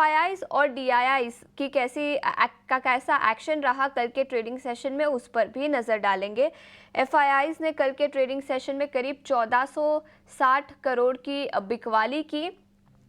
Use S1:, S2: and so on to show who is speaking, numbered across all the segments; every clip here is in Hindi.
S1: एफआईआईज और डीआईआईज की कैसा एक्शन रहा कल के ट्रेडिंग सेशन में, उस पर भी नज़र डालेंगे। एफआईआईज ने कल के ट्रेडिंग सेशन में करीब 1460 करोड़ की बिकवाली की,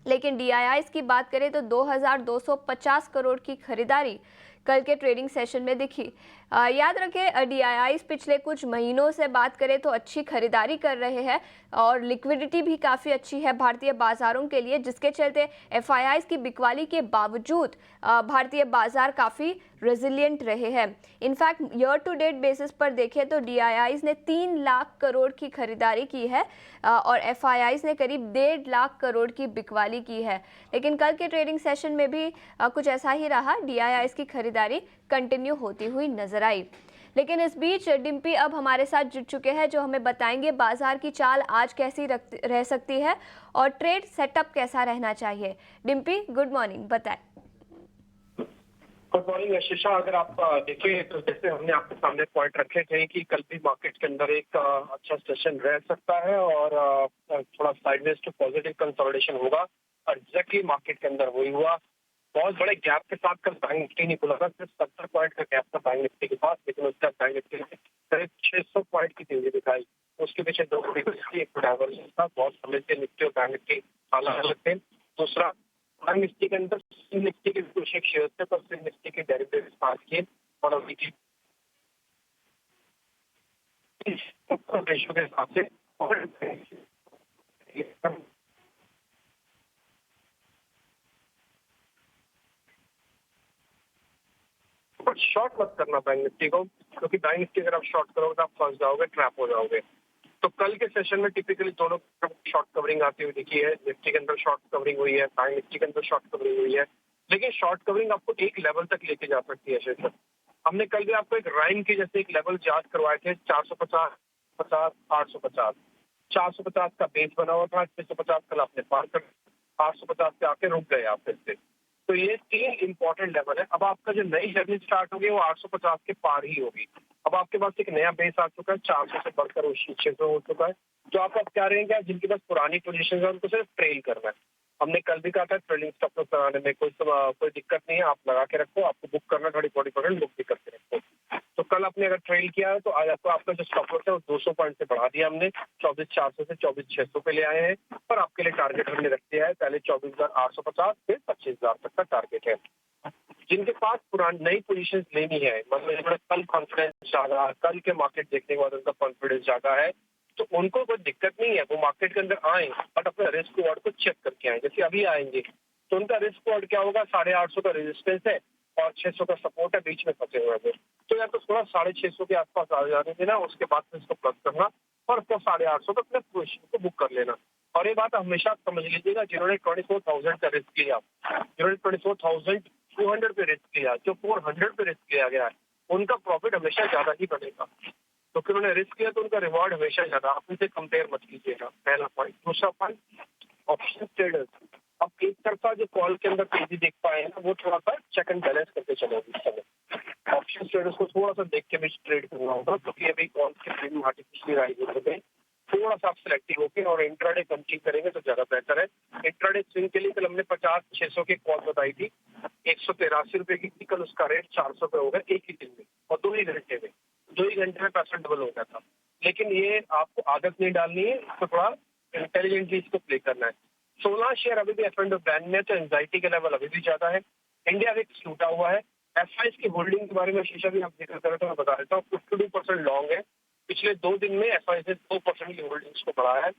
S1: लेकिन डीआईआईज की बात करें तो 2250 करोड़ की खरीदारी कल के ट्रेडिंग सेशन में दिखी। याद रखें, डीआईआईज पिछले कुछ महीनों से बात करें तो अच्छी खरीदारी कर रहे हैं और लिक्विडिटी भी काफ़ी अच्छी है भारतीय बाजारों के लिए, जिसके चलते एफआईआईज की बिकवाली के बावजूद भारतीय बाजार काफ़ी रेजिलिएंट रहे हैं। In fact year to date basis पर देखें तो डीआईआईज ने 3 लाख करोड़ की खरीदारी की है और एफआईआईज ने करीब 1.5 लाख करोड़ की बिकवाली की है। लेकिन कल के ट्रेडिंग सेशन में भी कुछ ऐसा ही रहा, डीआईआईज की खरीदारी कंटिन्यू होती हुई नजर आई। लेकिन इस बीच डिम्पी अब हमारे साथ जुड़ चुके हैं, जो हमें बताएंगे बाजार की चाल आज कैसी रह सकती है और ट्रेड सेटअप कैसा रहना चाहिए। डिम्पी, गुड मॉर्निंग, बताएं।
S2: Good morning Ashisha. अगर आप देखें तो जैसे हमने आपके सामने पॉइंट रखे थे कि कल भी मार्केट के अंदर एक अच्छा सेशन रह सकता है और थोड़ा साइडवेज टू पॉजिटिव कंसोलिडेशन होगा, और एग्जैक्टली मार्केट के अंदर वही हुआ। बहुत बड़े गैप के साथ कल बैंक निफ्टी नहीं खुला था, सिर्फ 70 पॉइंट का गैप था बैंक निफ्टी के पास, लेकिन उसका बैंक निफ्टी ने करीब 600 पॉइंट की तेजी दिखाई। उसके पीछे दो एक डायवर्जेंस था, बहुत समय से निफ्टी और बैंक निफ्टी अलग अलग थे। दूसरा, बैंक निफ्टी के अंदर निफ्टी के कुछ एक शेयर थे, पर निफ्टी के डेरिवेटिव स्टार्ट किए और अभी की रेशो के हिसाब से शॉर्ट मत करना बैंक निफ्टी को, क्योंकि बैंक निफ्टी अगर आप शॉर्ट करोगे तो आप फंस जाओगे, ट्रैप हो जाओगे। तो कल के सेशन में टिपिकली दोनों शॉर्ट कवरिंग आती हुई दिखी है। निफ्टी के अंदर शॉर्ट कवरिंग हुई है, बैंक निफ्टी के अंदर शॉर्ट कवरिंग हुई है, लेकिन शॉर्ट कवरिंग आपको एक लेवल तक लेके जा सकती है। शेर हमने कल भी आपको एक राइन के जैसे एक लेवल याद करवाए थे, 450, 50, 850। 450 का बेस बना हुआ था, 650 कल आपने पार कर, 850 पे आके रुक गए आप फिर से। तो ये 3 इंपॉर्टेंट लेवल है। अब आपका जो नई जर्नी स्टार्ट होगी वो 850 के पार ही होगी। अब आपके पास एक नया बेस आ चुका है, 400 से बढ़कर 600 हो चुका है। तो आप अब क्या रहेंगे, जिनके पास पुरानी पोजीशन है उनको सिर्फ ट्रेल करना है। हमने कल भी कहा था ट्रेलिंग स्टॉप लॉस लगाने में कोई दिक्कत नहीं है, आप लगा के रखो, आपको बुक करना 30-40% बुक भी करके रखो। तो कल आपने अगर ट्रेल किया है तो आज आपको आपका जो स्टॉप लॉस है वो 200 पॉइंट से बढ़ा दिया हमने, 24,400 से 24,600 पे ले आए हैं। पर आपके लिए टारगेट हमने रख दिया है, पहले 24,850 फिर 25,000 तक का टारगेट है। जिनके पास पुरानी नई पोजीशन लेनी है, मतलब कल कॉन्फिडेंस जागा, कल के मार्केट देखने के बाद उनका कॉन्फिडेंस जागा है, तो उनको कोई दिक्कत नहीं है, वो मार्केट के अंदर आए बट अपने रिस्क रिवॉर्ड को चेक करके आए। जैसे अभी आएंगे तो उनका रिस्क रिवॉर्ड क्या होगा, 850 का रेजिस्टेंस है और 600 का सपोर्ट है, बीच में फंसे हुए हैं। तो या तो थोड़ा 650 के आसपास आ जाने देना, उसके बाद फिर इसको प्लस करना और उसको 850 तक अपने पोजीशन को बुक कर लेना। और ये बात हमेशा समझ लीजिएगा, जिन्होंने 24,000 का रिस्क लिया, जिन्होंने 24,200 पे रिस्क लिया, जो 400 पे रिस्क लिया गया है, उनका प्रॉफिट हमेशा ज्यादा ही बनेगा। तो फिर उन्होंने रिस्क किया तो उनका रिवॉर्ड हमेशा ज्यादा, आप उनसे कंपेयर मत कीजिएगा, पहला पॉइंट। दूसरा पॉइंट, ऑप्शन ट्रेडर्स अब एक तरफा जो कॉल के अंदर तेजी देख पाए हैं ना, वो थोड़ा सा चेक एंड बैलेंस करके चलेंगे इस समय। ऑप्शन ट्रेडर्स को थोड़ा सा देख के भी ट्रेड करना होगा, क्योंकि अभी कॉल के ट्रेड में आर्टिफिशियली राइज हो गए। थोड़ा सा आप सिलेक्टिव होकर और इंट्राडे कंटिन्यू करेंगे तो ज्यादा बेहतर है। इंट्राडे स्विंग के लिए कल हमने 50-600 की कॉल बताई थी, 183 रुपए की थी, कल उसका रेट 400 पे हो गया एक ही दिन में और 2 ही घंटे में। 2 ही घंटे में पैसा डबल हो गया था। लेकिन ये आपको आदत नहीं डालनी है, इसको थोड़ा इंटेलिजेंटली इसको प्ले करना है। 16 शेयर अभी भी एफ&ओ बैंड में, तो एंजाइटी का लेवल अभी भी ज्यादा है। इंडिया विक्स टूटा हुआ है। एफआईएस की होल्डिंग के बारे में शीशा भी आप जिक्र करें तो मैं बता देता हूँ, 52% लॉन्ग है। पिछले 2 दिन में एफआईएस ने 2% की होल्डिंग्स को बढ़ाया है।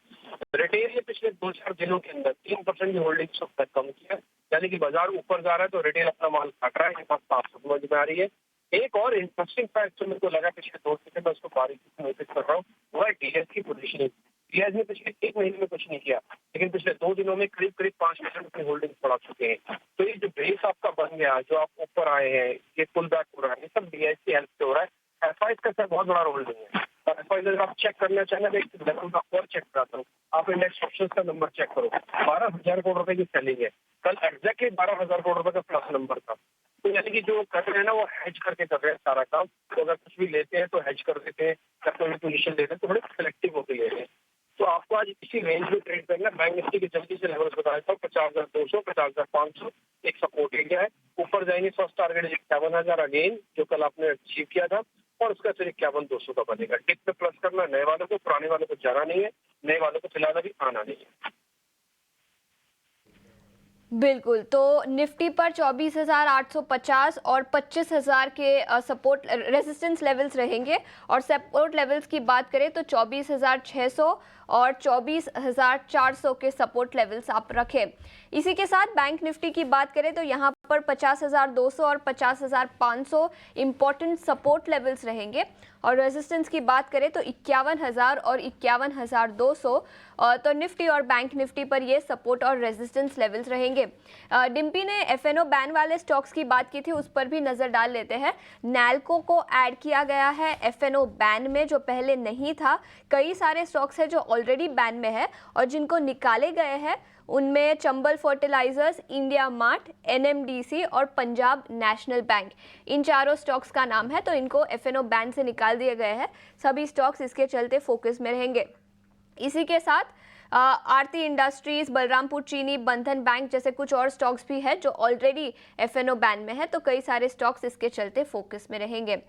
S2: रिटेल ने पिछले 2-4 दिनों के अंदर 3% की होल्डिंग्स को कम किया, यानी कि बाजार ऊपर जा रहा है तो रिटेल अपना माल काट रहा है। ये बात साफ समझ में आ रही है। एक और इंटरेस्टिंग फैक्ट जो मेरे को लगा पिछले 2 दिन में, उसको बारीकी से नोटिस कर रहा हूँ, वो है डीएस की पोजीशनिंग। डीएस ने पिछले 1 महीने में कुछ नहीं किया, लेकिन पिछले 2 दिनों में करीब 5% अपनी होल्डिंग बढ़ा चुके हैं। तो ये जो बेस आपका बन गया, जो आप ऊपर आए हैं, ये पुल बैक हो रहा है, ये सब डीएस की हेल्प से हो रहा है। एफआईएस का सर बहुत बड़ा रोल नहीं है। और एफआईएस अगर आप चेक करना चाहेंगे तो एक लेवल का और चेक कराता हूँ, आप इंडेक्स ऑप्शंस का नंबर चेक करो, 12,000 करोड़ रुपए की सेलिंग है। कल एग्जैक्टली 12,000 करोड़ रुपए का प्लस नंबर था। तो यानी कि जो कर रहे हैं ना, वो हेज करके कर रहे हैं सारा काम। तो अगर कुछ भी लेते हैं तो हेज कर देते हैं, या कोई भी पोजीशन लेते हैं तो थोड़े सिलेक्टिव होकर ले रहे हैं। तो आपको आज इसी रेंज में ट्रेड करना है। बैंक निफ्टी के जल्दी से लेवल्स बता देता हूँ, 50,200, 50,500, एक सपोर्ट एरिया है। ऊपर जाएंगे, फर्स्ट टारगेट 51,000 अगेन, जो कल आपने अचीव किया था, और उसका फिर 51,200 का बनेगा। टिप पे प्लस करना नए वालों को, पुराने वालों को जाना नहीं है, नए वालों को फिलहाल अभी आना नहीं है।
S1: बिल्कुल, तो निफ्टी पर 24,850 और 25,000 के सपोर्ट रेजिस्टेंस लेवल्स रहेंगे, और सपोर्ट लेवल्स की बात करें तो 24,600 और 24,400 के सपोर्ट लेवल्स आप रखें। इसी के साथ बैंक निफ्टी की बात करें तो यहाँ पर 50,200 और 50,500 इंपॉर्टेंट सपोर्ट लेवल्स रहेंगे, और रेजिस्टेंस की बात करें तो 51,000 और 51,200। तो निफ्टी और बैंक निफ्टी पर ये सपोर्ट और रेजिस्टेंस लेवल्स रहेंगे। डिम्पी ने एफएनओ बैन वाले स्टॉक्स की बात की थी, उस पर भी नजर डाल लेते हैं। नैल्को को ऐड किया गया है एफएनओ बैन में, जो पहले नहीं था। कई सारे स्टॉक्स हैं जो ऑलरेडी बैन में है, और जिनको निकाले गए हैं उनमें Chambal fertilisers, India mart, NMDC और पंजाब नेशनल बैंक, इन चारों स्टॉक्स का नाम है। तो इनको एफएनओ बैन से निकाल दिए गए हैं। सभी स्टॉक्स इसके चलते फोकस में रहेंगे। इसी के साथ आरती इंडस्ट्रीज, बलरामपुर चीनी, बंधन बैंक जैसे कुछ और स्टॉक्स भी हैं जो ऑलरेडी एफएनओ बैन में है, तो कई सारे स्टॉक्स इसके चलते फोकस में रहेंगे।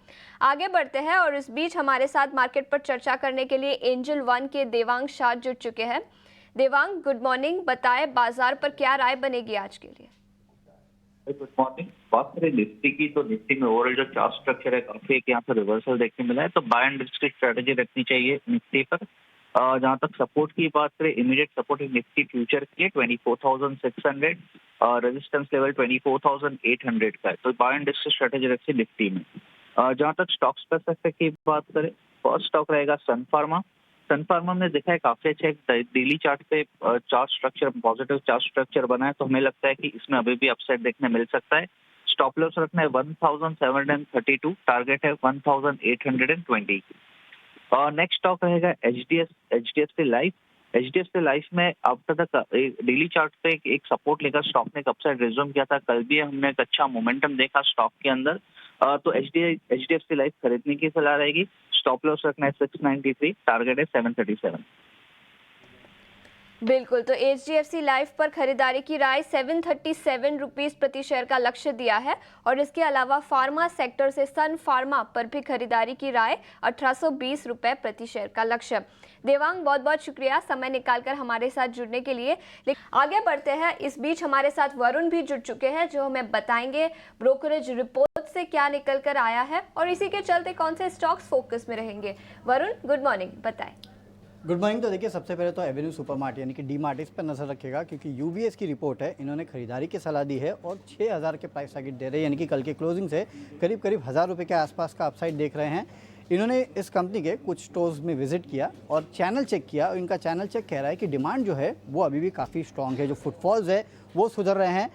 S1: आगे बढ़ते हैं, और इस बीच हमारे साथ मार्केट पर चर्चा करने के लिए एंजल वन के देवांग शाह जुड़ चुके हैं। Devang, good morning. बताएं बाजार पर क्या राय बनेगी आज के लिए?
S3: Good morning. बात करें निफ्टी की, तो निफ्टी में ओवरऑल जो चार्ट स्ट्रक्चर है काफी एक यहाँ पर रिवर्सल देखने मिला है, तो बाय एंड रिस्क की स्ट्रेटेजी रखनी चाहिए निफ्टी पर। जहां तक सपोर्ट की बात करें, इमीडिएट सपोर्ट निफ्टी फ्यूचर के 24,600, रेजिस्टेंस लेवल 24,800 का है, तो बाय एंड रिस्क स्ट्रेटेजी रखिए निफ्टी में। जहां तक स्टॉक स्पेसिफिक की बात करें, फर्स्ट स्टॉक रहेगा सन फार्मा। सन फार्मा में देखा है काफी अच्छा एक डेली चार्ट पे chart structure, positive chart structure बना है, तो हमें लगता है कि इसमें अभी भी अपसाइड देखने मिल सकता है। स्टॉप लॉस रखना है 1,732, टारगेट है 1,820। नेक्स्ट स्टॉक रहेगा एचडीएफसी लाइफ। एचडीएफसी लाइफ में आफ्टर द डेली चार्ट पे एक सपोर्ट लेकर स्टॉक ने अपसाइड रिज्यूम किया था। कल भी हमने एक अच्छा मोमेंटम देखा स्टॉक के अंदर, तो एचडीएफसी लाइफ खरीदने की सलाह रहेगी। स्टॉप लॉस रखना है 693, टारगेट है 737।
S1: बिल्कुल, तो एचडीएफसी लाइफ पर खरीदारी की राय 737 रुपीस प्रति शेयर का लक्ष्य दिया है, और इसके अलावा फार्मा सेक्टर से सन फार्मा पर भी खरीदारी की राय 1820 रुपए प्रति शेयर का लक्ष्य। देवांग, बहुत बहुत शुक्रिया समय निकालकर हमारे साथ जुड़ने के लिए। आगे बढ़ते हैं, इस बीच हमारे साथ वरुण भी जुड़ चुके हैं, जो हमें बताएंगे ब्रोकरेज रिपोर्ट से क्या निकल कर आया है और इसी के चलते कौन से स्टॉक्स फोकस में रहेंगे। वरुण, गुड मॉर्निंग, बताएं।
S4: Good morning. तो देखिए, सबसे पहले तो एवेन्यू सुपरमार्ट यानी कि डी मार्ट, इस पर नजर रखेगा, क्योंकि यूबीएस की रिपोर्ट है। इन्होंने खरीदारी की सलाह दी है और 6,000 के प्राइस टारगेट दे रहे हैं, यानी कि कल के क्लोजिंग से करीब 1,000 रुपये के आसपास का अपसाइड देख रहे हैं। इन्होंने इस कंपनी के कुछ स्टोर्स में विजिट किया और चैनल चेक किया, और इनका चैनल चेक कह रहा है कि डिमांड जो है वो अभी भी काफ़ी स्ट्रॉन्ग है। जो फुटफॉल्स है वो सुधर रहे हैं।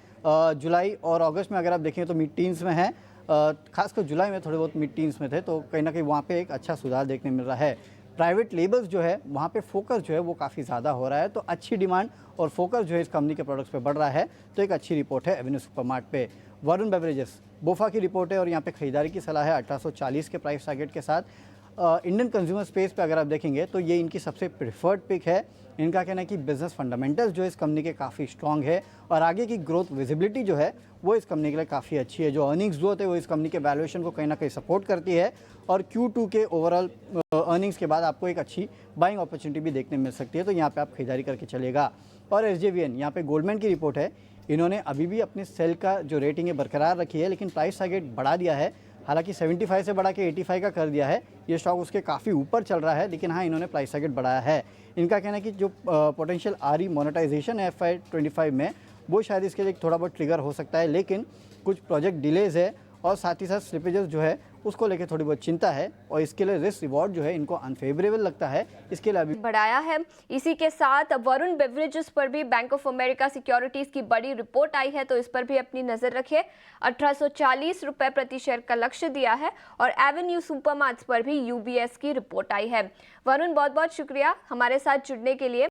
S4: जुलाई और अगस्त में अगर आप देखें तो मिड टीन्स में है, खासकर जुलाई में थोड़े बहुत मिड टीन्स में थे, तो कहीं ना कहीं वहाँ पे एक अच्छा सुधार देखने मिल रहा है। प्राइवेट लेबल्स जो है वहाँ पे फोकस जो है वो काफ़ी ज़्यादा हो रहा है, तो अच्छी डिमांड और फोकस जो है इस कंपनी के प्रोडक्ट्स पे बढ़ रहा है, तो एक अच्छी रिपोर्ट है एवेन्यू सुपरमार्ट पे। वरुण बेवरेजेस, बोफा की रिपोर्ट है और यहाँ पे खरीदारी की सलाह है 1840 के प्राइस टारगेट के साथ। इंडियन कंज्यूमर स्पेस पे अगर आप देखेंगे तो ये इनकी सबसे प्रिफर्ड पिक है। इनका कहना है कि बिजनेस फंडामेंटल्स जो है इस कंपनी के काफ़ी स्ट्रॉन्ग है, और आगे की ग्रोथ विजिबिलिटी जो है वो इस कंपनी के लिए काफ़ी अच्छी है। जो अर्निंग्स ग्रोथ है वो इस कंपनी के वैल्यूएशन को कहीं ना कहीं सपोर्ट करती है, और Q2 के ओवरऑल अर्निंग्स के बाद आपको एक अच्छी बाइंग अपॉर्चुनिटी भी देखने मिल सकती है, तो यहाँ पे आप खरीदारी करके चलेगा। और SJVN, यहाँ पे गोल्डमैन की रिपोर्ट है। इन्होंने अभी भी अपने सेल का जो रेटिंग है बरकरार रखी है, लेकिन प्राइस टारगेट बढ़ा दिया है। हालांकि 75 से बढ़ा के 85 का कर दिया है। ये स्टॉक उसके काफ़ी ऊपर चल रहा है, लेकिन हाँ, इन्होंने प्राइस टारगेट बढ़ाया है। इनका कहना है कि जो पोटेंशियल RE मोनेटाइजेशन है FY25 में, वो शायद इसके लिए थोड़ा बहुत ट्रिगर हो सकता है, लेकिन कुछ प्रोजेक्ट डिलेज है और साथ ही साथ स्लिपेजेस जो है उसको लेकर थोड़ी बहुत चिंता है, और इसके लिए रिस्क रिवॉर्ड जो है इनको अनफेवरेबल लगता है, इसके लिए अभी
S1: बढ़ाया है। इसी के साथ वरुण बेवरेजेस पर भी बैंक ऑफ अमेरिका सिक्योरिटीज की बड़ी रिपोर्ट आई है, तो इस पर भी अपनी नजर रखिए। 1840 रुपए प्रति शेयर का लक्ष्य दिया है, और एवेन्यू सुपरमार्ट्स पर भी यूबीएस की रिपोर्ट आई है। वरुण, बहुत बहुत शुक्रिया हमारे साथ जुड़ने के लिए।